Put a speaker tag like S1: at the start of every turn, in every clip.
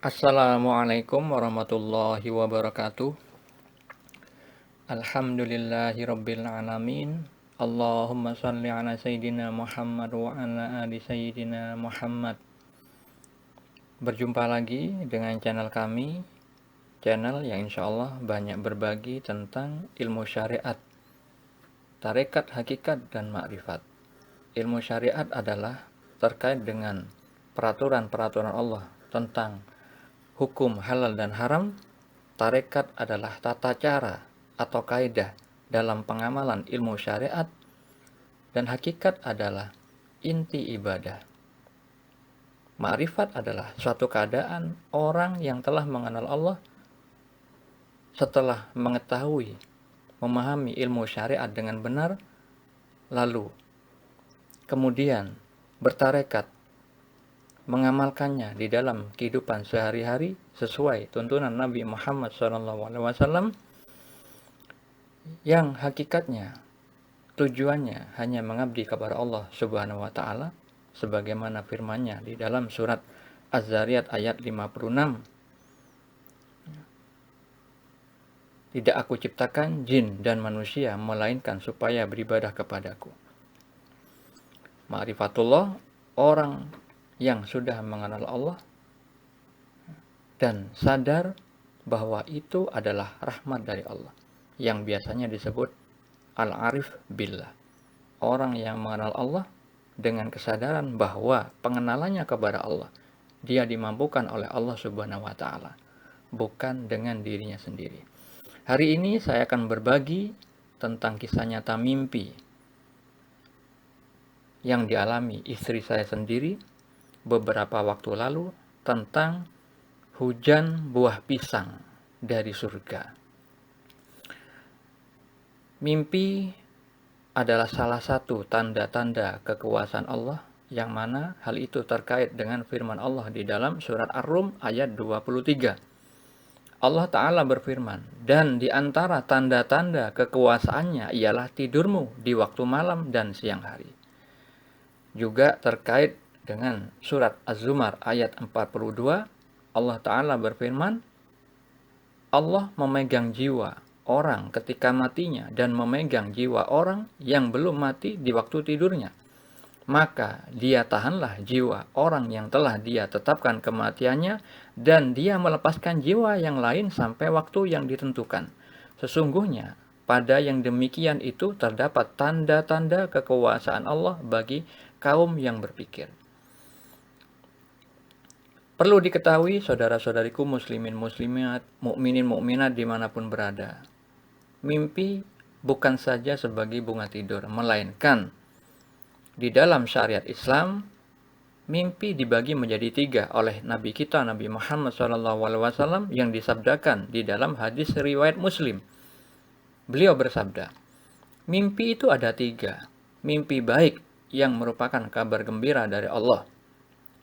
S1: Assalamualaikum warahmatullahi wabarakatuh. Alhamdulillahirabbil alamin. Allahumma shalli ala sayyidina Muhammad wa ala ali sayyidina Muhammad. Berjumpa lagi dengan channel kami, channel yang insyaallah banyak berbagi tentang ilmu syariat, tarekat, hakikat, dan makrifat. Ilmu syariat adalah terkait dengan peraturan-peraturan Allah tentang hukum halal dan haram. Tarekat adalah tata cara atau kaidah dalam pengamalan ilmu syariat, dan hakikat adalah inti ibadah. Ma'rifat adalah suatu keadaan orang yang telah mengenal Allah setelah mengetahui, memahami ilmu syariat dengan benar, lalu kemudian bertarekat mengamalkannya di dalam kehidupan sehari-hari sesuai tuntunan Nabi Muhammad SAW, yang hakikatnya tujuannya hanya mengabdi kepada Allah Subhanahu wa taala, sebagaimana firman-Nya di dalam surat Az-Zariyat ayat 56. Tidak aku ciptakan jin dan manusia melainkan supaya beribadah kepadaku. Ma'rifatullah, orang yang sudah mengenal Allah dan sadar bahwa itu adalah rahmat dari Allah, yang biasanya disebut al-arif billah. Orang yang mengenal Allah dengan kesadaran bahwa pengenalannya kepada Allah, dia dimampukan oleh Allah Subhanahu wa taala, bukan dengan dirinya sendiri. Hari ini saya akan berbagi tentang kisah nyata mimpi yang dialami istri saya sendiri beberapa waktu lalu tentang hujan buah pisang dari surga. Mimpi adalah salah satu tanda-tanda kekuasaan Allah, yang mana hal itu terkait dengan firman Allah di dalam surat Ar-Rum ayat 23. Allah Ta'ala berfirman, dan di antara tanda-tanda kekuasaannya ialah tidurmu di waktu malam dan siang hari. Juga terkait dengan surat Az-Zumar ayat 42, Allah Ta'ala berfirman, Allah memegang jiwa orang ketika matinya dan memegang jiwa orang yang belum mati di waktu tidurnya. Maka dia tahanlah jiwa orang yang telah dia tetapkan kematiannya, dan dia melepaskan jiwa yang lain sampai waktu yang ditentukan. Sesungguhnya pada yang demikian itu terdapat tanda-tanda kekuasaan Allah bagi kaum yang berpikir. Perlu diketahui saudara-saudariku muslimin muslimat, mukminin mukminat dimanapun berada, mimpi bukan saja sebagai bunga tidur, melainkan di dalam syariat Islam, mimpi dibagi menjadi 3 oleh Nabi kita Nabi Muhammad SAW, yang disabdakan di dalam hadis riwayat Muslim. Beliau bersabda, mimpi itu ada 3. Mimpi baik yang merupakan kabar gembira dari Allah,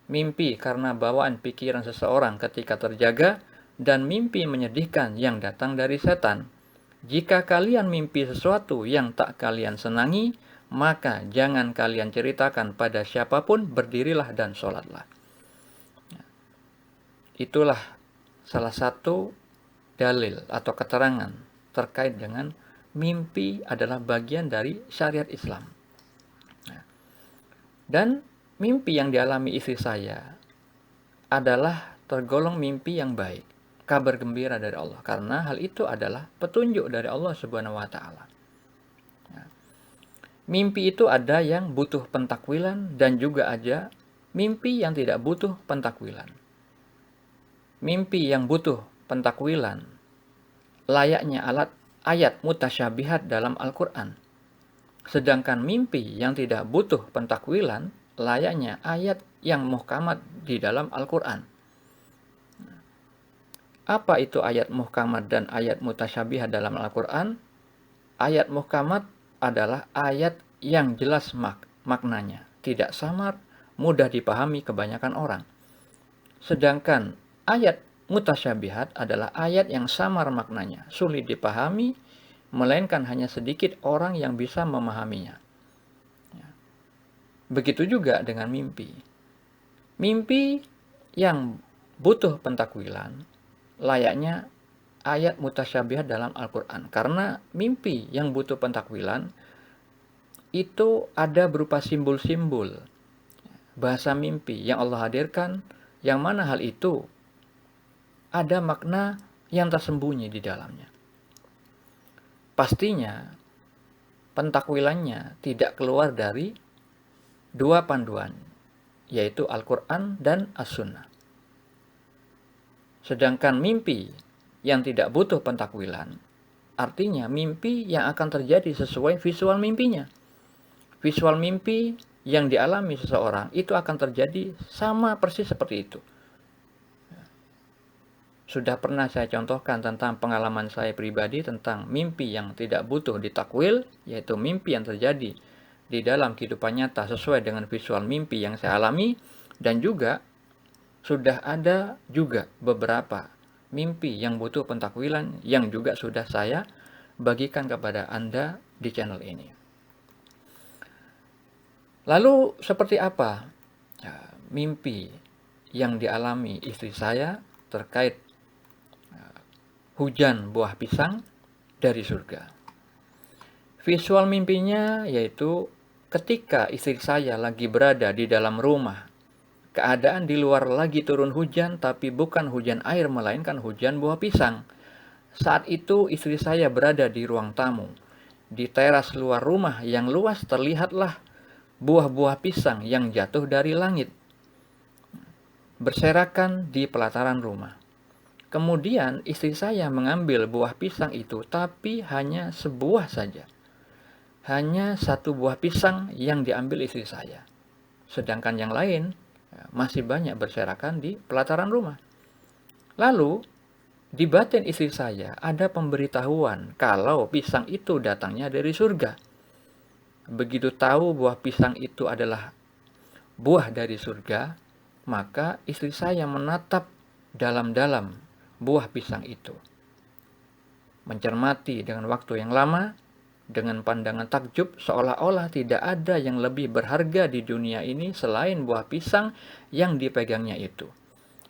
S1: mimpi karena bawaan pikiran seseorang ketika terjaga, dan mimpi menyedihkan yang datang dari setan. Jika kalian mimpi sesuatu yang tak kalian senangi, maka jangan kalian ceritakan pada siapapun, berdirilah dan sholatlah. Itulah salah satu dalil atau keterangan terkait dengan mimpi adalah bagian dari syariat Islam. Dan mimpi yang dialami istri saya adalah tergolong mimpi yang baik, kabar gembira dari Allah, karena hal itu adalah petunjuk dari Allah Subhanahu wa taala. Mimpi itu ada yang butuh pentakwilan dan juga ada mimpi yang tidak butuh pentakwilan. Mimpi yang butuh pentakwilan layaknya ayat mutasyabihat dalam Al-Quran. Sedangkan mimpi yang tidak butuh pentakwilan layaknya ayat yang muhkamat di dalam Al-Quran. Apa itu ayat muhkamat dan ayat mutasyabihat dalam Al-Quran? Ayat muhkamat adalah ayat yang jelas maknanya, tidak samar, mudah dipahami kebanyakan orang. Sedangkan ayat mutasyabihat adalah ayat yang samar maknanya, sulit dipahami, melainkan hanya sedikit orang yang bisa memahaminya. Begitu juga dengan mimpi. Mimpi yang butuh pentakwilan layaknya ayat mutasyabihat dalam Al-Quran. Karena mimpi yang butuh pentakwilan itu ada berupa simbol-simbol bahasa mimpi yang Allah hadirkan, yang mana hal itu ada makna yang tersembunyi di dalamnya. Pastinya pentakwilannya tidak keluar dari dua panduan, yaitu Al-Quran dan As-Sunnah. Sedangkan mimpi yang tidak butuh pentakwilan, artinya mimpi yang akan terjadi sesuai visual mimpinya. Visual mimpi yang dialami seseorang itu akan terjadi sama persis seperti itu. Sudah pernah saya contohkan tentang pengalaman saya pribadi tentang mimpi yang tidak butuh ditakwil, yaitu mimpi yang terjadi di dalam kehidupan nyata sesuai dengan visual mimpi yang saya alami, dan juga sudah ada juga beberapa mimpi yang butuh pentakwilan yang juga sudah saya bagikan kepada Anda di channel ini. Lalu seperti apa mimpi yang dialami istri saya terkait hujan buah pisang dari surga? Visual mimpinya yaitu ketika istri saya lagi berada di dalam rumah, keadaan di luar lagi turun hujan, tapi bukan hujan air melainkan hujan buah pisang. Saat itu istri saya berada di ruang tamu. Di teras luar rumah yang luas terlihatlah buah-buah pisang yang jatuh dari langit, berserakan di pelataran rumah. Kemudian istri saya mengambil buah pisang itu, tapi hanya sebuah saja. Hanya satu buah pisang yang diambil istri saya. Sedangkan yang lain masih banyak berserakan di pelataran rumah. Lalu, di batin istri saya ada pemberitahuan kalau pisang itu datangnya dari surga. Begitu tahu buah pisang itu adalah buah dari surga, maka istri saya menatap dalam-dalam buah pisang itu. Mencermati dengan waktu yang lama, dengan pandangan takjub seolah-olah tidak ada yang lebih berharga di dunia ini selain buah pisang yang dipegangnya itu.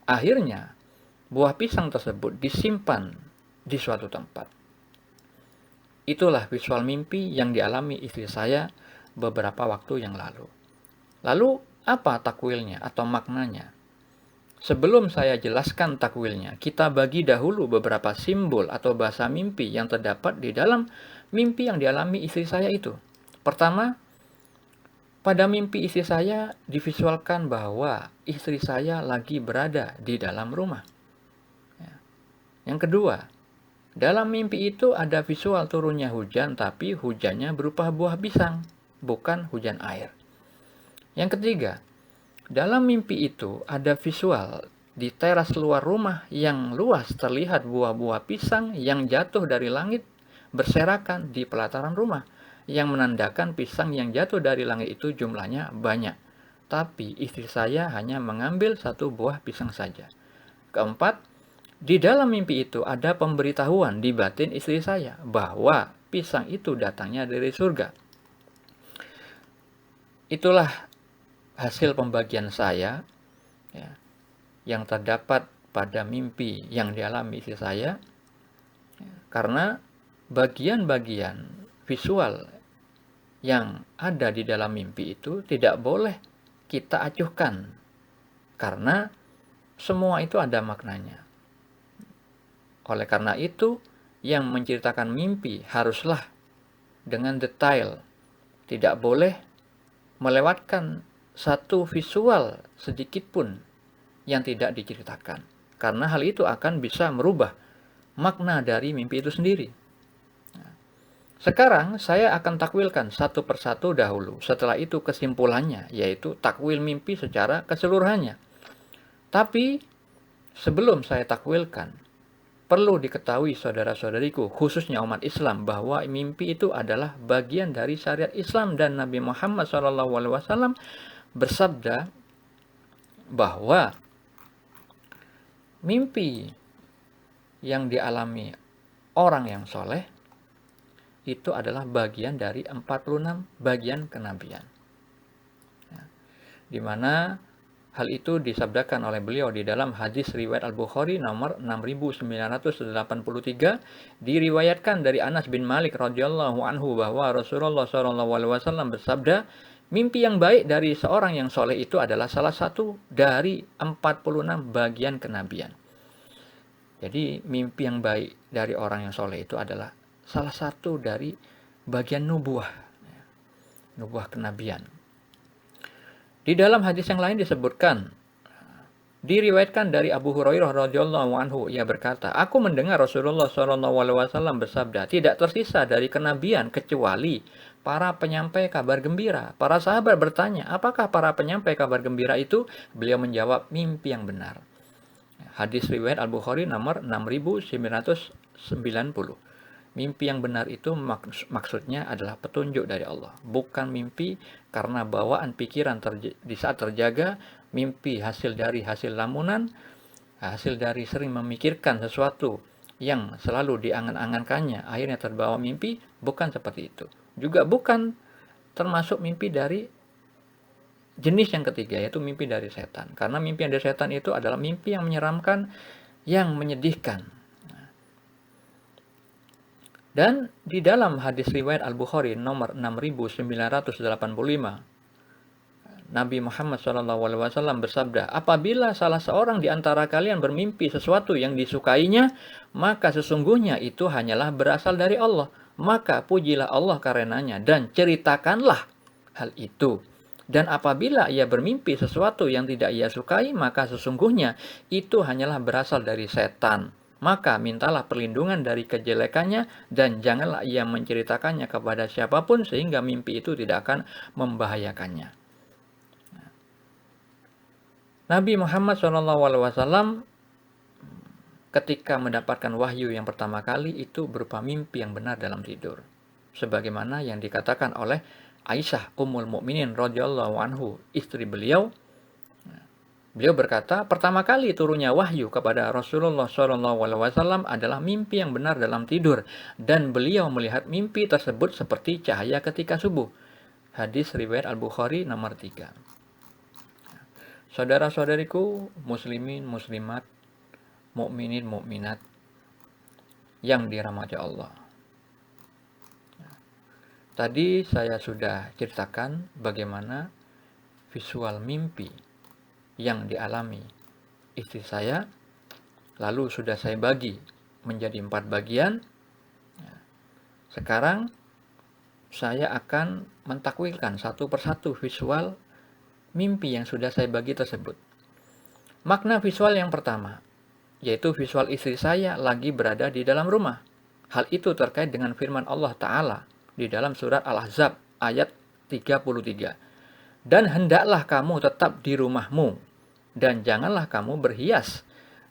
S1: Akhirnya, buah pisang tersebut disimpan di suatu tempat. Itulah visual mimpi yang dialami istri saya beberapa waktu yang lalu. Lalu, apa takwilnya atau maknanya? Sebelum saya jelaskan takwilnya, kita bagi dahulu beberapa simbol atau bahasa mimpi yang terdapat di dalam mimpi yang dialami istri saya itu. Pertama, pada mimpi istri saya divisualkan bahwa istri saya lagi berada di dalam rumah. Yang kedua, dalam mimpi itu ada visual turunnya hujan, tapi hujannya berupa buah pisang, bukan hujan air. Yang ketiga, dalam mimpi itu ada visual di teras luar rumah yang luas terlihat buah-buah pisang yang jatuh dari langit berserakan di pelataran rumah, yang menandakan pisang yang jatuh dari langit itu jumlahnya banyak. Tapi istri saya hanya mengambil satu buah pisang saja. Keempat, di dalam mimpi itu ada pemberitahuan di batin istri saya bahwa pisang itu datangnya dari surga. Itulah hasil pembagian saya yang terdapat pada mimpi yang dialami istri saya, karena bagian-bagian visual yang ada di dalam mimpi itu tidak boleh kita acuhkan, karena semua itu ada maknanya. Oleh karena itu, yang menceritakan mimpi haruslah dengan detail, tidak boleh melewatkan satu visual sedikit pun yang tidak diceritakan, karena hal itu akan bisa merubah makna dari mimpi itu sendiri. Sekarang saya akan takwilkan satu persatu dahulu, setelah itu kesimpulannya, yaitu takwil mimpi secara keseluruhannya. Tapi sebelum saya takwilkan, perlu diketahui saudara-saudariku, khususnya umat Islam, bahwa mimpi itu adalah bagian dari syariat Islam, dan Nabi Muhammad SAW bersabda bahwa mimpi yang dialami orang yang soleh itu adalah bagian dari 46 bagian kenabian. Di mana Hal itu disabdakan oleh beliau di dalam hadis riwayat Al-Bukhari nomor 6983, diriwayatkan dari Anas bin Malik radhiyallahu anhu bahwa Rasulullah SAW bersabda, mimpi yang baik dari seorang yang soleh itu adalah salah satu dari 46 bagian kenabian. Jadi mimpi yang baik dari orang yang soleh itu adalah salah satu dari bagian nubuah kenabian. Di dalam hadis yang lain disebutkan, diriwayatkan dari Abu Hurairah radhiyallahu anhu, ia berkata, aku mendengar Rasulullah SAW bersabda, tidak tersisa dari kenabian kecuali para penyampai kabar gembira. Para sahabat bertanya, apakah para penyampai kabar gembira itu? Beliau menjawab, mimpi yang benar. Hadis riwayat Al-Bukhari nomor 6990. Mimpi yang benar itu maksudnya adalah petunjuk dari Allah. Bukan mimpi karena bawaan pikiran di saat terjaga, mimpi hasil dari lamunan, hasil dari sering memikirkan sesuatu yang selalu diangan-angankannya, akhirnya terbawa mimpi, bukan seperti itu. Juga bukan termasuk mimpi dari jenis yang ketiga, yaitu mimpi dari setan. Karena mimpi dari setan itu adalah mimpi yang menyeramkan, yang menyedihkan. Dan di dalam hadis riwayat Al-Bukhari nomor 6985, Nabi Muhammad SAW bersabda, apabila salah seorang di antara kalian bermimpi sesuatu yang disukainya, maka sesungguhnya itu hanyalah berasal dari Allah. Maka pujilah Allah karenanya dan ceritakanlah hal itu. Dan apabila ia bermimpi sesuatu yang tidak ia sukai, maka sesungguhnya itu hanyalah berasal dari setan. Maka mintalah perlindungan dari kejelekannya dan janganlah ia menceritakannya kepada siapapun sehingga mimpi itu tidak akan membahayakannya. Nabi Muhammad SAW ketika mendapatkan wahyu yang pertama kali itu berupa mimpi yang benar dalam tidur. Sebagaimana yang dikatakan oleh Aisyah Ummul Mukminin radhiyallahu anhu, istri beliau. Beliau berkata, pertama kali turunnya wahyu kepada Rasulullah SAW adalah mimpi yang benar dalam tidur, dan beliau melihat mimpi tersebut seperti cahaya ketika subuh. Hadis riwayat Al-Bukhari nomor 3. Saudara-saudariku, muslimin, muslimat, mukminin, mukminat yang dirahmati Allah. Tadi saya sudah ceritakan bagaimana visual mimpi yang dialami istri saya, lalu sudah saya bagi menjadi 4 bagian. Sekarang saya akan mentakwilkan satu persatu visual mimpi yang sudah saya bagi tersebut. Makna visual yang pertama, yaitu visual istri saya lagi berada di dalam rumah. Hal itu terkait dengan firman Allah Ta'ala di dalam surat Al-Ahzab ayat 33. Dan hendaklah kamu tetap di rumahmu, dan janganlah kamu berhias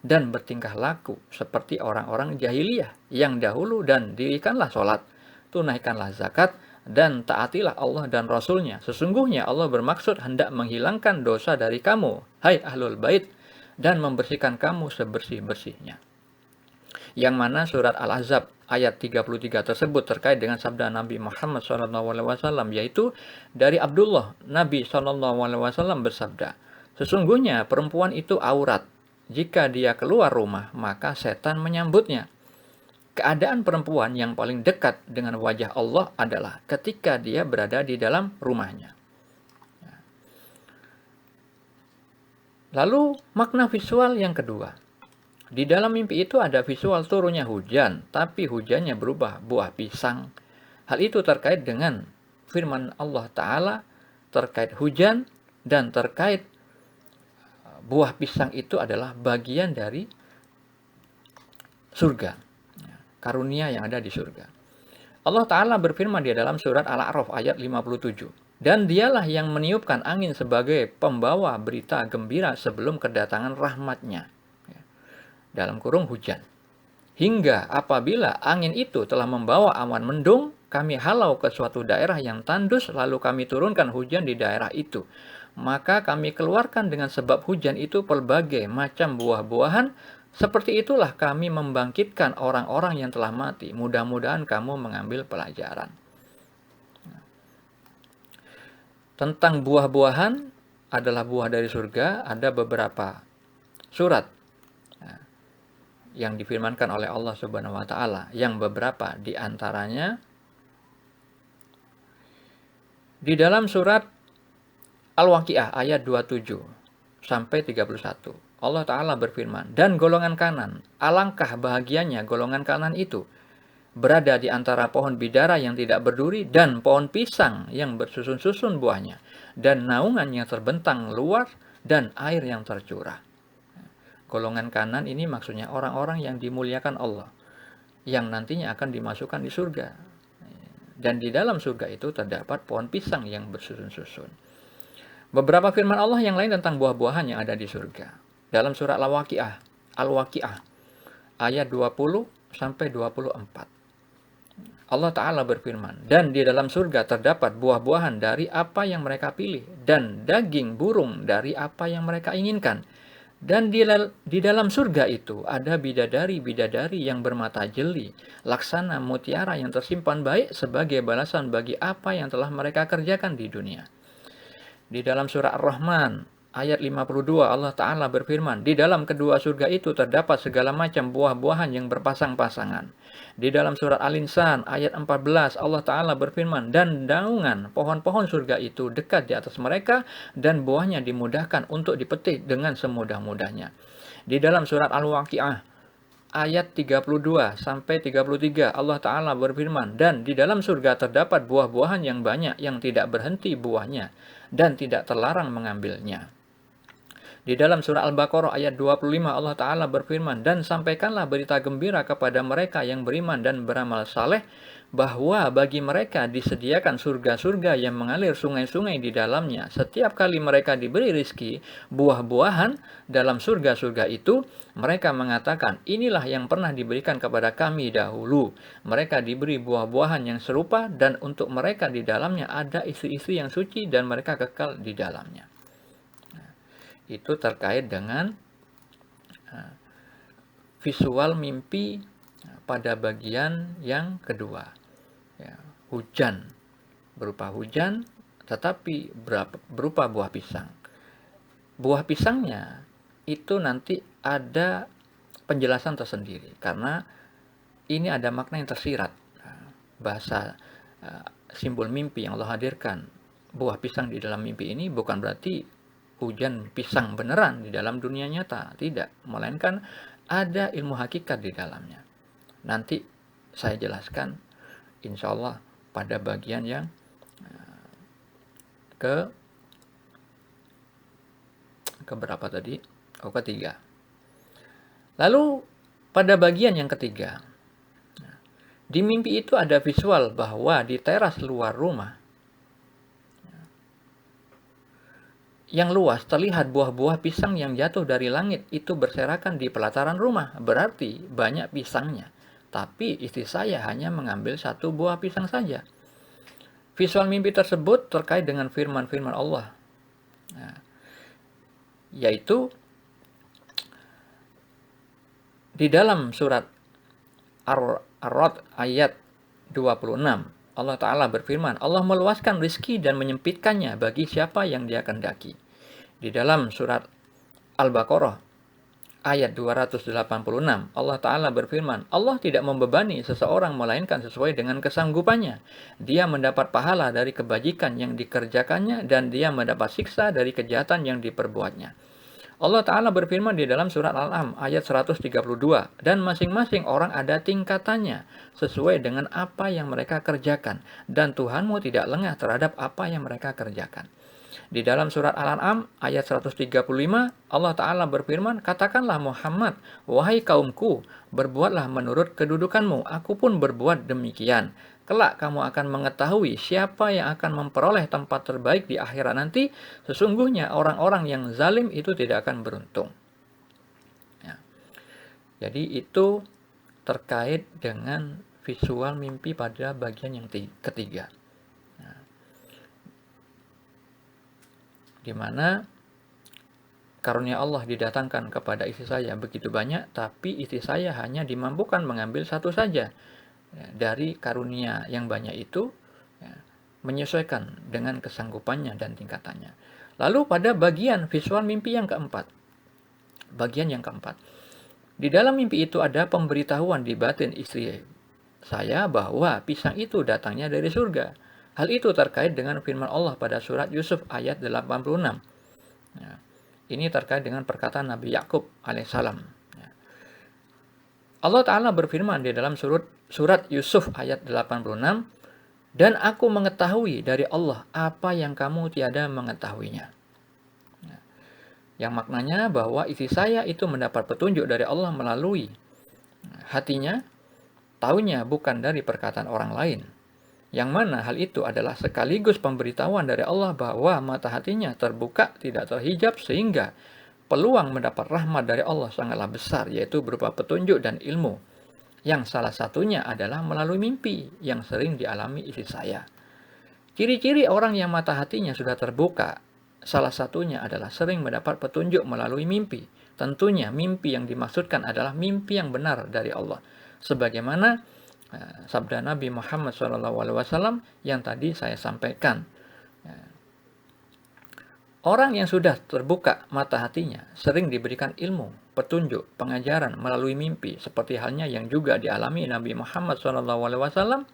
S1: dan bertingkah laku seperti orang-orang jahiliyah yang dahulu, dan dirikanlah sholat, tunaikanlah zakat, dan taatilah Allah dan Rasulnya. Sesungguhnya Allah bermaksud hendak menghilangkan dosa dari kamu, hai ahlul bait, dan membersihkan kamu sebersih-bersihnya. Yang mana surat Al-Ahzab ayat 33 tersebut terkait dengan sabda Nabi Muhammad SAW, yaitu dari Abdullah, Nabi SAW bersabda, sesungguhnya perempuan itu aurat. Jika dia keluar rumah, maka setan menyambutnya. Keadaan perempuan yang paling dekat dengan wajah Allah adalah ketika dia berada di dalam rumahnya. Lalu makna visual yang kedua. Di dalam mimpi itu ada visual turunnya hujan, tapi hujannya berubah buah pisang. Hal itu terkait dengan firman Allah Ta'ala terkait hujan, dan terkait buah pisang itu adalah bagian dari surga, karunia yang ada di surga. Allah Ta'ala berfirman di dalam surat Al-A'raf ayat 57. Dan dialah yang meniupkan angin sebagai pembawa berita gembira sebelum kedatangan rahmatnya. Dalam kurung hujan. Hingga apabila angin itu telah membawa awan mendung, kami halau ke suatu daerah yang tandus, lalu kami turunkan hujan di daerah itu. Maka kami keluarkan dengan sebab hujan itu pelbagai macam buah-buahan. Seperti itulah kami membangkitkan orang-orang yang telah mati. Mudah-mudahan kamu mengambil pelajaran. Tentang buah-buahan, adalah buah dari surga, ada beberapa surat yang difirmankan oleh Allah Subhanahu wa taala, yang beberapa di antaranya di dalam surat Al-Waqiah ayat 27 sampai 31. Allah taala berfirman, "Dan golongan kanan, alangkah bahagianya golongan kanan itu berada di antara pohon bidara yang tidak berduri dan pohon pisang yang bersusun-susun buahnya, dan naungan yang terbentang luar dan air yang tercurah." Golongan kanan ini maksudnya orang-orang yang dimuliakan Allah, yang nantinya akan dimasukkan di surga. Dan di dalam surga itu terdapat pohon pisang yang bersusun-susun. Beberapa firman Allah yang lain tentang buah-buahan yang ada di surga. Dalam surat Al-Waqiah ayat 20 sampai 24. Allah Ta'ala berfirman, "Dan di dalam surga terdapat buah-buahan dari apa yang mereka pilih, dan daging burung dari apa yang mereka inginkan. Dan di dalam surga itu ada bidadari-bidadari yang bermata jeli, laksana mutiara yang tersimpan baik sebagai balasan bagi apa yang telah mereka kerjakan di dunia." Di dalam surah Ar-Rahman ayat 52 Allah Ta'ala berfirman, "Di dalam kedua surga itu terdapat segala macam buah-buahan yang berpasang-pasangan." Di dalam surat Al-Insan ayat 14 Allah Ta'ala berfirman, "Dan daungan pohon-pohon surga itu dekat di atas mereka dan buahnya dimudahkan untuk dipetik dengan semudah-mudahnya." Di dalam surat Al-Waqiah ayat 32 sampai 33 Allah Ta'ala berfirman, "Dan di dalam surga terdapat buah-buahan yang banyak yang tidak berhenti buahnya dan tidak terlarang mengambilnya." Di dalam surah Al-Baqarah ayat 25 Allah Ta'ala berfirman, "Dan sampaikanlah berita gembira kepada mereka yang beriman dan beramal saleh, bahwa bagi mereka disediakan surga-surga yang mengalir sungai-sungai di dalamnya. Setiap kali mereka diberi rizki buah-buahan dalam surga-surga itu, mereka mengatakan, inilah yang pernah diberikan kepada kami dahulu." Mereka diberi buah-buahan yang serupa, dan untuk mereka di dalamnya ada istri-istri yang suci, dan mereka kekal di dalamnya. Itu terkait dengan visual mimpi pada bagian yang kedua. Ya, hujan, berupa hujan, tetapi berupa buah pisang. Buah pisangnya itu nanti ada penjelasan tersendiri, karena ini ada makna yang tersirat. Bahasa simbol mimpi yang Allah hadirkan, buah pisang di dalam mimpi ini bukan berarti hujan pisang beneran di dalam dunia nyata, tidak, melainkan ada ilmu hakikat di dalamnya. Nanti saya jelaskan insya Allah pada bagian yang keberapa tadi? Ketiga. Lalu pada bagian yang ketiga, di mimpi itu ada visual bahwa di teras luar rumah yang luas terlihat buah-buah pisang yang jatuh dari langit itu berserakan di pelataran rumah. Berarti banyak pisangnya. Tapi istri saya hanya mengambil satu buah pisang saja. Visual mimpi tersebut terkait dengan firman-firman Allah. Yaitu di dalam surat Ar-Ra'd ayat 26. Allah Ta'ala berfirman, "Allah meluaskan rizki dan menyempitkannya bagi siapa yang Dia kehendaki." Di dalam surat Al-Baqarah ayat 286 Allah Ta'ala berfirman, "Allah tidak membebani seseorang melainkan sesuai dengan kesanggupannya. Dia mendapat pahala dari kebajikan yang dikerjakannya, dan dia mendapat siksa dari kejahatan yang diperbuatnya." Allah Ta'ala berfirman di dalam surat Al-An'am ayat 132, "Dan masing-masing orang ada tingkatannya sesuai dengan apa yang mereka kerjakan, dan Tuhanmu tidak lengah terhadap apa yang mereka kerjakan." Di dalam surat Al-An'am ayat 135 Allah Ta'ala berfirman, "Katakanlah Muhammad, wahai kaumku, berbuatlah menurut kedudukanmu, aku pun berbuat demikian. Kelak kamu akan mengetahui siapa yang akan memperoleh tempat terbaik di akhirat nanti. Sesungguhnya orang-orang yang zalim itu tidak akan beruntung." Ya. Jadi itu terkait dengan visual mimpi pada bagian yang ketiga. Nah, di mana karunia Allah didatangkan kepada istri saya begitu banyak, tapi istri saya hanya dimampukan mengambil satu saja. Dari karunia yang banyak itu, menyesuaikan dengan kesanggupannya dan tingkatannya. Lalu pada bagian visual mimpi yang keempat, bagian yang keempat, di dalam mimpi itu ada pemberitahuan di batin istri saya bahwa pisang itu datangnya dari surga. Hal itu terkait dengan firman Allah pada surat Yusuf ayat 86. Ya, ini terkait dengan perkataan Nabi Yakub alaihissalam. Ya. Allah Ta'ala berfirman di dalam surat Yusuf ayat 86, dan aku mengetahui dari Allah apa yang kamu tiada mengetahuinya. Ya. Yang maknanya bahwa istri saya itu mendapat petunjuk dari Allah melalui hatinya, taunya bukan dari perkataan orang lain. Yang mana hal itu adalah sekaligus pemberitahuan dari Allah bahwa mata hatinya terbuka, tidak terhijab, sehingga peluang mendapat rahmat dari Allah sangatlah besar, yaitu berupa petunjuk dan ilmu. Yang salah satunya adalah melalui mimpi yang sering dialami istri saya. Ciri-ciri orang yang mata hatinya sudah terbuka, salah satunya adalah sering mendapat petunjuk melalui mimpi. Tentunya mimpi yang dimaksudkan adalah mimpi yang benar dari Allah. Sebagaimana sabda Nabi Muhammad SAW yang tadi saya sampaikan. Orang yang sudah terbuka mata hatinya sering diberikan ilmu, petunjuk, pengajaran melalui mimpi, seperti halnya yang juga dialami Nabi Muhammad SAW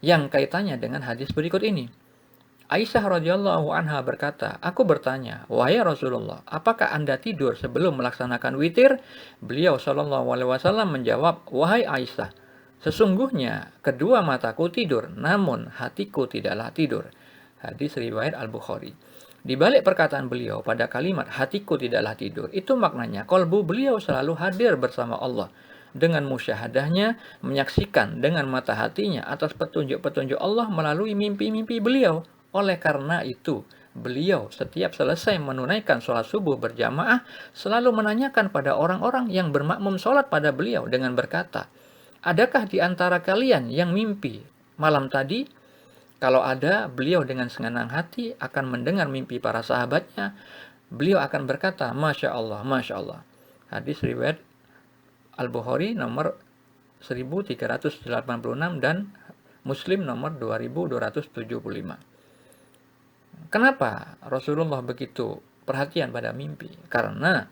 S1: yang kaitannya dengan hadis berikut ini. Aisyah radhiyallahu anha berkata, aku bertanya, wahai Rasulullah, apakah Anda tidur sebelum melaksanakan witir? Beliau SAW menjawab, wahai Aisyah, sesungguhnya kedua mataku tidur, namun hatiku tidaklah tidur. Hadis riwayat Al-Bukhari. Di balik perkataan beliau pada kalimat hatiku tidaklah tidur, itu maknanya kolbu beliau selalu hadir bersama Allah. Dengan musyahadahnya, menyaksikan dengan mata hatinya atas petunjuk-petunjuk Allah melalui mimpi-mimpi beliau. Oleh karena itu, beliau setiap selesai menunaikan sholat subuh berjamaah, selalu menanyakan pada orang-orang yang bermakmum sholat pada beliau dengan berkata, adakah di antara kalian yang mimpi malam tadi? Kalau ada, beliau dengan senang hati akan mendengar mimpi para sahabatnya. Beliau akan berkata, Masya Allah, Masya Allah. Hadis riwayat Al-Bukhari nomor 1386 dan Muslim nomor 2275. Kenapa Rasulullah begitu perhatian pada mimpi? Karena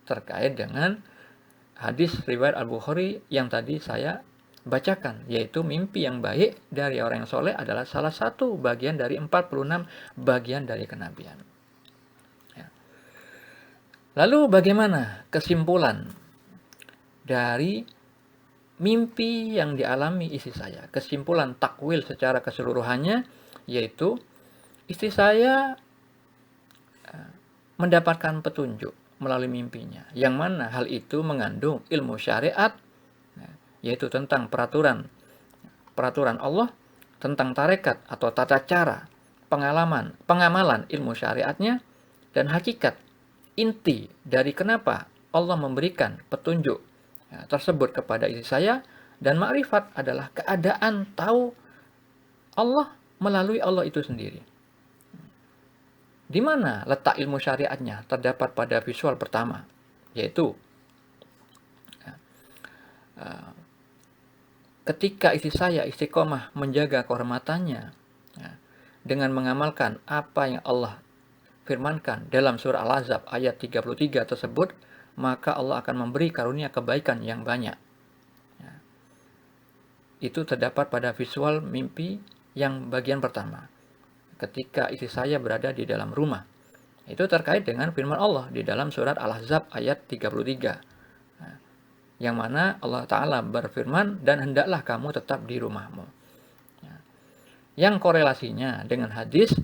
S1: terkait dengan hadis riwayat Al-Bukhari yang tadi saya bacakan, yaitu mimpi yang baik dari orang yang soleh adalah salah satu bagian dari 46 bagian dari kenabian. Ya. Lalu bagaimana kesimpulan dari mimpi yang dialami istri saya? Kesimpulan takwil secara keseluruhannya, yaitu istri saya mendapatkan petunjuk melalui mimpinya, yang mana hal itu mengandung ilmu syariat, yaitu tentang peraturan Allah, tentang tarekat atau tata cara pengamalan ilmu syariatnya, dan hakikat inti dari kenapa Allah memberikan petunjuk tersebut kepada istri saya. Dan makrifat adalah keadaan tahu Allah melalui Allah itu sendiri. Di mana letak ilmu syariatnya? Terdapat pada visual pertama, yaitu ketika istri saya istiqomah menjaga kehormatannya dengan mengamalkan apa yang Allah firmankan dalam surah Al-Ahzab ayat 33 tersebut, maka Allah akan memberi karunia kebaikan yang banyak. Itu terdapat pada visual mimpi yang bagian pertama. Ketika istri saya berada di dalam rumah. Itu terkait dengan firman Allah di dalam surat Al-Ahzab ayat 33. Yang mana Allah Ta'ala berfirman, dan hendaklah kamu tetap di rumahmu. Yang korelasinya dengan hadis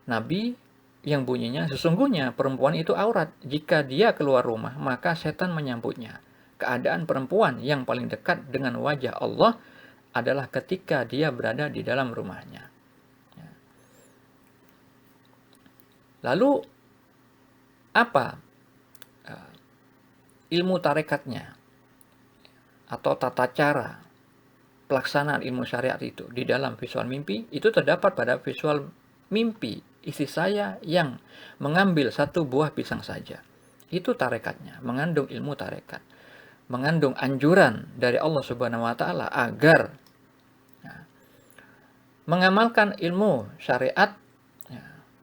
S1: Nabi yang bunyinya, sesungguhnya perempuan itu aurat. Jika dia keluar rumah, maka setan menyambutnya. Keadaan perempuan yang paling dekat dengan wajah Allah adalah ketika dia berada di dalam rumahnya. Lalu, apa ilmu tarekatnya atau tata cara pelaksanaan ilmu syariat itu di dalam visual mimpi? Itu terdapat pada visual mimpi istri saya yang mengambil satu buah pisang saja. Itu tarekatnya, mengandung ilmu tarekat, mengandung anjuran dari Allah Subhanahu wa Ta'ala agar mengamalkan ilmu syariat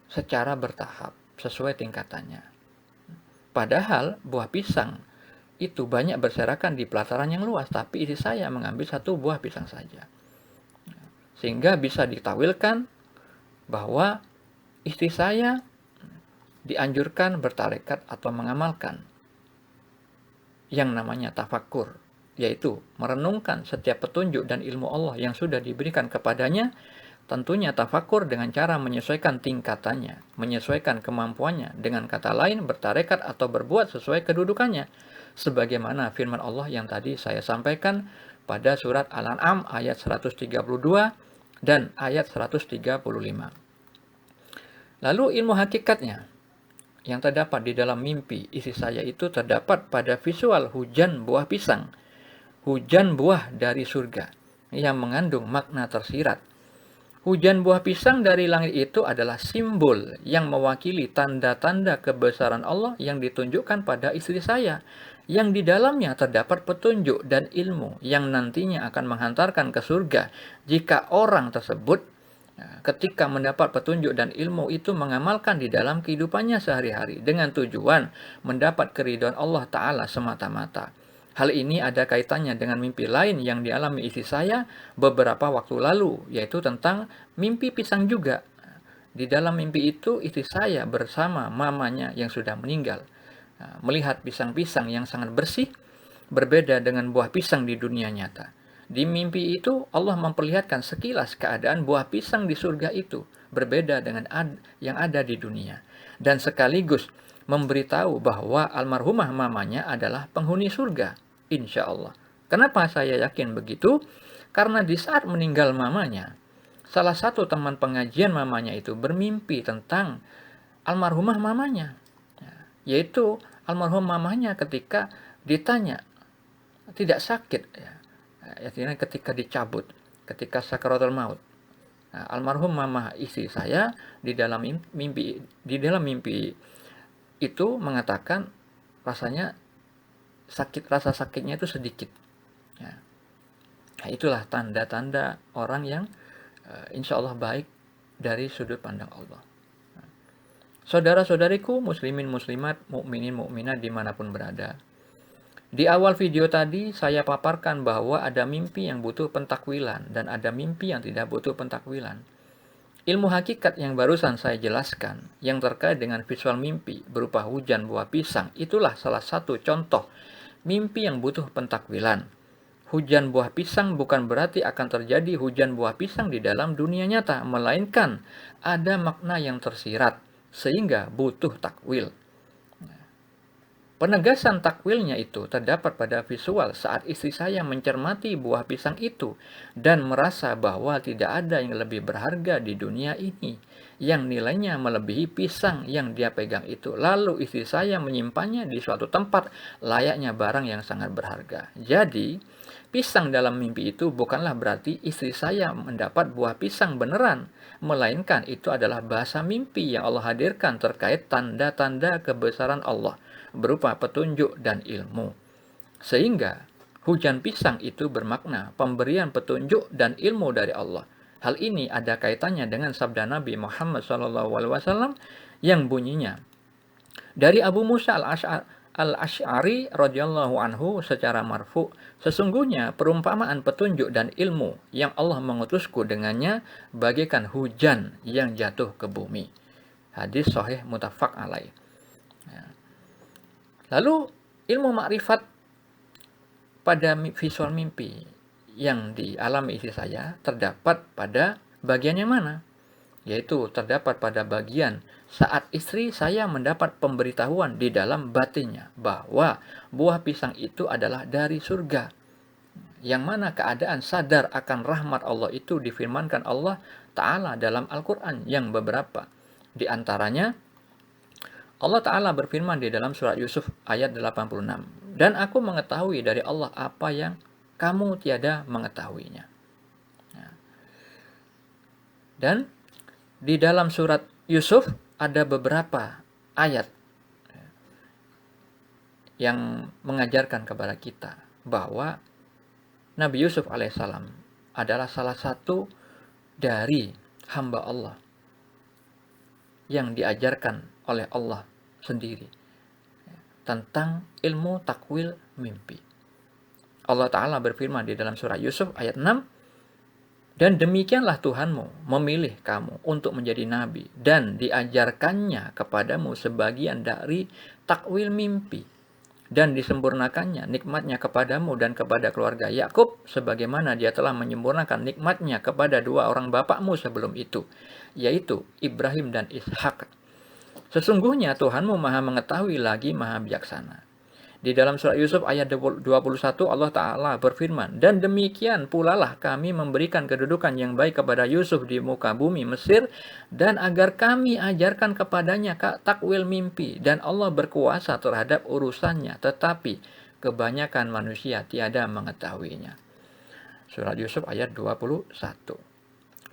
S1: secara bertahap, sesuai tingkatannya. Padahal buah pisang itu banyak berserakan di pelataran yang luas, tapi istri saya mengambil satu buah pisang saja. Sehingga bisa ditawilkan bahwa istri saya dianjurkan bertarekat atau mengamalkan yang namanya tafakkur, yaitu merenungkan setiap petunjuk dan ilmu Allah yang sudah diberikan kepadanya. Tentunya tafakkur dengan cara menyesuaikan tingkatannya, menyesuaikan kemampuannya, dengan kata lain bertarekat atau berbuat sesuai kedudukannya. Sebagaimana firman Allah yang tadi saya sampaikan pada surat Al-An'am ayat 132 dan ayat 135. Lalu ilmu hakikatnya yang terdapat di dalam mimpi istri saya itu terdapat pada visual hujan buah pisang, hujan buah dari surga yang mengandung makna tersirat. Hujan buah pisang dari langit itu adalah simbol yang mewakili tanda-tanda kebesaran Allah yang ditunjukkan pada istri saya, yang di dalamnya terdapat petunjuk dan ilmu yang nantinya akan menghantarkan ke surga jika orang tersebut ketika mendapat petunjuk dan ilmu itu mengamalkan di dalam kehidupannya sehari-hari dengan tujuan mendapat keridhaan Allah Ta'ala semata-mata. Hal ini ada kaitannya dengan mimpi lain yang dialami istri saya beberapa waktu lalu, yaitu tentang mimpi pisang juga. Di dalam mimpi itu istri saya bersama mamanya yang sudah meninggal, melihat pisang-pisang yang sangat bersih, berbeda dengan buah pisang di dunia nyata. Di mimpi itu Allah memperlihatkan sekilas keadaan buah pisang di surga itu berbeda dengan yang ada di dunia. Dan sekaligus memberitahu bahwa almarhumah mamanya adalah penghuni surga. Insya Allah. Kenapa saya yakin begitu? Karena di saat meninggal mamanya, salah satu teman pengajian mamanya itu bermimpi tentang almarhumah mamanya. Yaitu almarhum mamanya ketika ditanya, tidak sakit. Artinya ketika dicabut, ketika sakaratul maut. Almarhum mama istri saya di dalam mimpi itu mengatakan rasanya sakit, rasa sakitnya itu sedikit. Nah, itulah tanda-tanda orang yang insya Allah baik dari sudut pandang Allah. Saudara-saudariku, muslimin muslimat, mukminin mukminat dimanapun berada. Di awal video tadi saya paparkan bahwa ada mimpi yang butuh pentakwilan dan ada mimpi yang tidak butuh pentakwilan. Ilmu hakikat yang barusan saya jelaskan yang terkait dengan visual mimpi berupa hujan buah pisang itulah salah satu contoh mimpi yang butuh pentakwilan. Hujan buah pisang bukan berarti akan terjadi hujan buah pisang di dalam dunia nyata, melainkan ada makna yang tersirat sehingga butuh takwil. Penegasan takwilnya itu terdapat pada visual saat istri saya mencermati buah pisang itu dan merasa bahwa tidak ada yang lebih berharga di dunia ini yang nilainya melebihi pisang yang dia pegang itu. Lalu istri saya menyimpannya di suatu tempat layaknya barang yang sangat berharga. Jadi, pisang dalam mimpi itu bukanlah berarti istri saya mendapat buah pisang beneran, melainkan itu adalah bahasa mimpi yang Allah hadirkan terkait tanda-tanda kebesaran Allah berupa petunjuk dan ilmu. Sehingga hujan pisang itu bermakna pemberian petunjuk dan ilmu dari Allah. Hal ini ada kaitannya dengan sabda Nabi Muhammad SAW yang bunyinya, dari Abu Musa al-Asy'ari radhiyallahu anhu secara marfu, sesungguhnya perumpamaan petunjuk dan ilmu yang Allah mengutusku dengannya bagaikan hujan yang jatuh ke bumi. Hadis sahih muttafaq alaih. Lalu ilmu makrifat pada visual mimpi yang dialami istri saya terdapat pada bagian yang mana? Yaitu terdapat pada bagian saat istri saya mendapat pemberitahuan di dalam batinnya bahwa buah pisang itu adalah dari surga. Yang mana keadaan sadar akan rahmat Allah itu difirmankan Allah Ta'ala dalam Al-Quran yang beberapa. Di antaranya, Allah Ta'ala berfirman di dalam surat Yusuf ayat 86. Dan aku mengetahui dari Allah apa yang kamu tiada mengetahuinya. Dan di dalam surat Yusuf ada beberapa ayat yang mengajarkan kepada kita bahwa Nabi Yusuf alaihissalam adalah salah satu dari hamba Allah yang diajarkan oleh Allah sendiri tentang ilmu takwil mimpi. Allah Ta'ala berfirman di dalam surah Yusuf ayat 6, dan demikianlah Tuhanmu memilih kamu untuk menjadi nabi dan diajarkannya kepadamu sebagian dari takwil mimpi dan disempurnakannya nikmatnya kepadamu dan kepada keluarga Yakub sebagaimana dia telah menyempurnakan nikmatnya kepada dua orang bapakmu sebelum itu, yaitu Ibrahim dan Ishak. Sesungguhnya Tuhanmu maha mengetahui lagi maha bijaksana. Di dalam surah Yusuf ayat 21 Allah Ta'ala berfirman, dan demikian pula lah kami memberikan kedudukan yang baik kepada Yusuf di muka bumi Mesir, dan agar kami ajarkan kepadanya takwil mimpi, dan Allah berkuasa terhadap urusannya, tetapi kebanyakan manusia tiada mengetahuinya. Surat Yusuf ayat 21.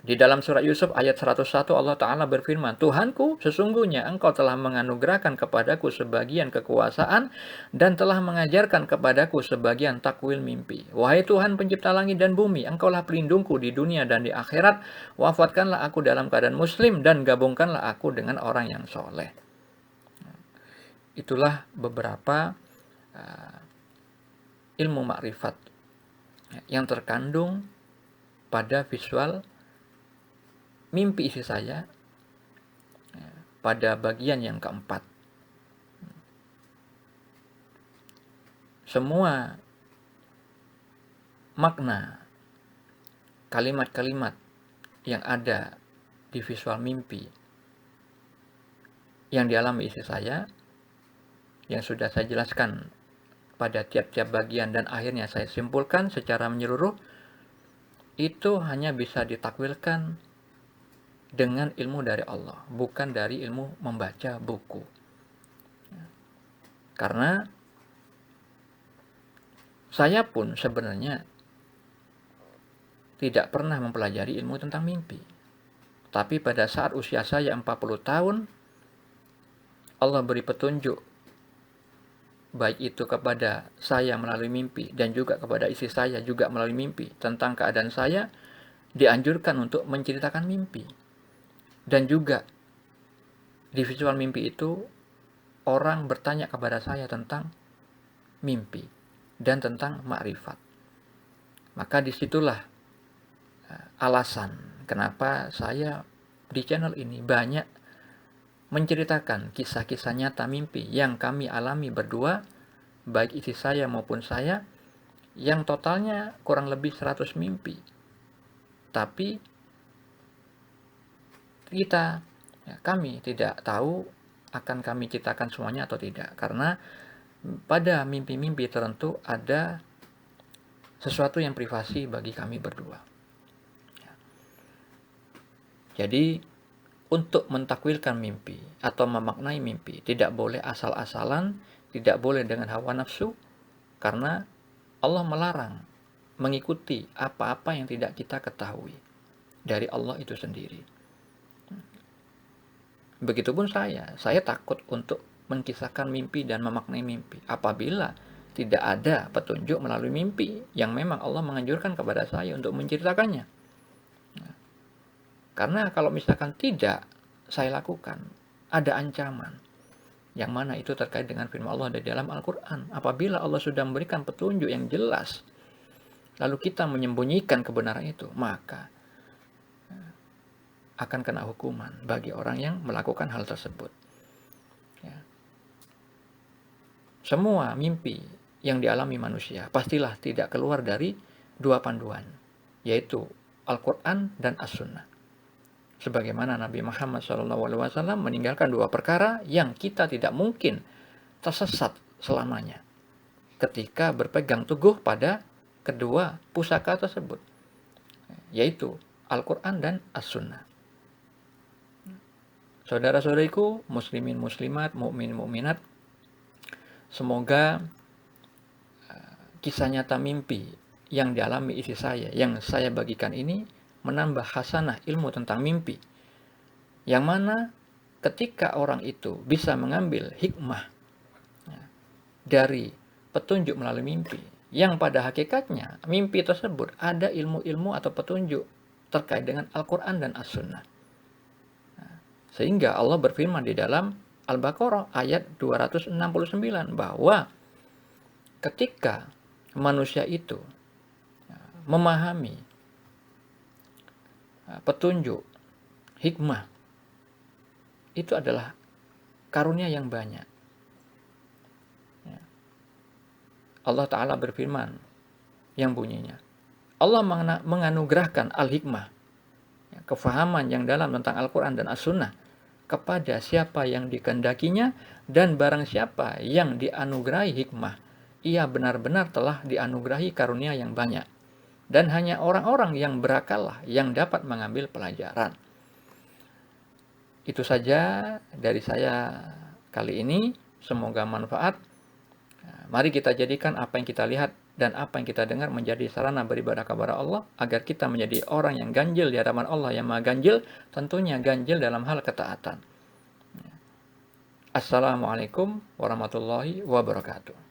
S1: Di dalam surat Yusuf ayat 101 Allah Ta'ala berfirman, Tuhanku, sesungguhnya engkau telah menganugerahkan kepadaku sebagian kekuasaan dan telah mengajarkan kepadaku sebagian takwil mimpi. Wahai Tuhan pencipta langit dan bumi, engkaulah pelindungku di dunia dan di akhirat. Wafatkanlah aku dalam keadaan muslim dan gabungkanlah aku dengan orang yang soleh. Itulah beberapa ilmu makrifat yang terkandung pada visual mimpi isi saya pada bagian yang keempat. Semua makna kalimat-kalimat yang ada di visual mimpi yang dialami isi saya, yang sudah saya jelaskan pada tiap-tiap bagian dan akhirnya saya simpulkan secara menyeluruh, itu hanya bisa ditakwilkan dengan ilmu dari Allah, bukan dari ilmu membaca buku. Karena saya pun sebenarnya tidak pernah mempelajari ilmu tentang mimpi. Tapi pada saat usia saya 40 tahun, Allah beri petunjuk, baik itu kepada saya melalui mimpi dan juga kepada istri saya juga melalui mimpi, tentang keadaan saya, dianjurkan untuk menceritakan mimpi. Dan juga di visual mimpi itu orang bertanya kepada saya tentang mimpi dan tentang makrifat. Maka disitulah alasan kenapa saya di channel ini banyak menceritakan kisah-kisah nyata mimpi yang kami alami berdua, baik istri saya maupun saya, yang totalnya kurang lebih 100 mimpi. Tapi kami tidak tahu akan kami ceritakan semuanya atau tidak, karena pada mimpi-mimpi tertentu ada sesuatu yang privasi bagi kami berdua. Jadi untuk mentakwilkan mimpi atau memaknai mimpi tidak boleh asal-asalan, tidak boleh dengan hawa nafsu, karena Allah melarang mengikuti apa-apa yang tidak kita ketahui dari Allah itu sendiri. Begitupun saya takut untuk menkisahkan mimpi dan memaknai mimpi apabila tidak ada petunjuk melalui mimpi yang memang Allah menganjurkan kepada saya untuk menceritakannya. Karena kalau misalkan tidak saya lakukan, ada ancaman yang mana itu terkait dengan firman Allah di dalam Al-Quran. Apabila Allah sudah memberikan petunjuk yang jelas, lalu kita menyembunyikan kebenaran itu, maka akan kena hukuman bagi orang yang melakukan hal tersebut. Ya. Semua mimpi yang dialami manusia pastilah tidak keluar dari dua panduan, yaitu Al-Quran dan As-Sunnah. Sebagaimana Nabi Muhammad SAW meninggalkan dua perkara yang kita tidak mungkin tersesat selamanya ketika berpegang teguh pada kedua pusaka tersebut, yaitu Al-Quran dan As-Sunnah. Saudara-saudariku, muslimin muslimat, mukmin mukminat, semoga kisah nyata mimpi yang dialami istri saya, yang saya bagikan ini, menambah hasanah ilmu tentang mimpi, yang mana ketika orang itu bisa mengambil hikmah dari petunjuk melalui mimpi, yang pada hakikatnya mimpi tersebut ada ilmu-ilmu atau petunjuk terkait dengan Al-Quran dan As-Sunnah. Sehingga Allah berfirman di dalam Al-Baqarah ayat 269 bahwa ketika manusia itu memahami petunjuk, hikmah, itu adalah karunia yang banyak. Allah Ta'ala berfirman yang bunyinya, Allah menganugerahkan al-hikmah, kefahaman yang dalam tentang Al-Quran dan As-Sunnah kepada siapa yang dikehendakinya, dan barang siapa yang dianugerahi hikmah, ia benar-benar telah dianugerahi karunia yang banyak. Dan hanya orang-orang yang berakal lah yang dapat mengambil pelajaran. Itu saja dari saya kali ini. Semoga manfaat. Mari kita jadikan apa yang kita lihat dan apa yang kita dengar menjadi sarana beribadah kepada Allah, agar kita menjadi orang yang ganjil di hadapan Allah yang Maha Ganjil, tentunya ganjil dalam hal ketaatan. Assalamualaikum warahmatullahi wabarakatuh.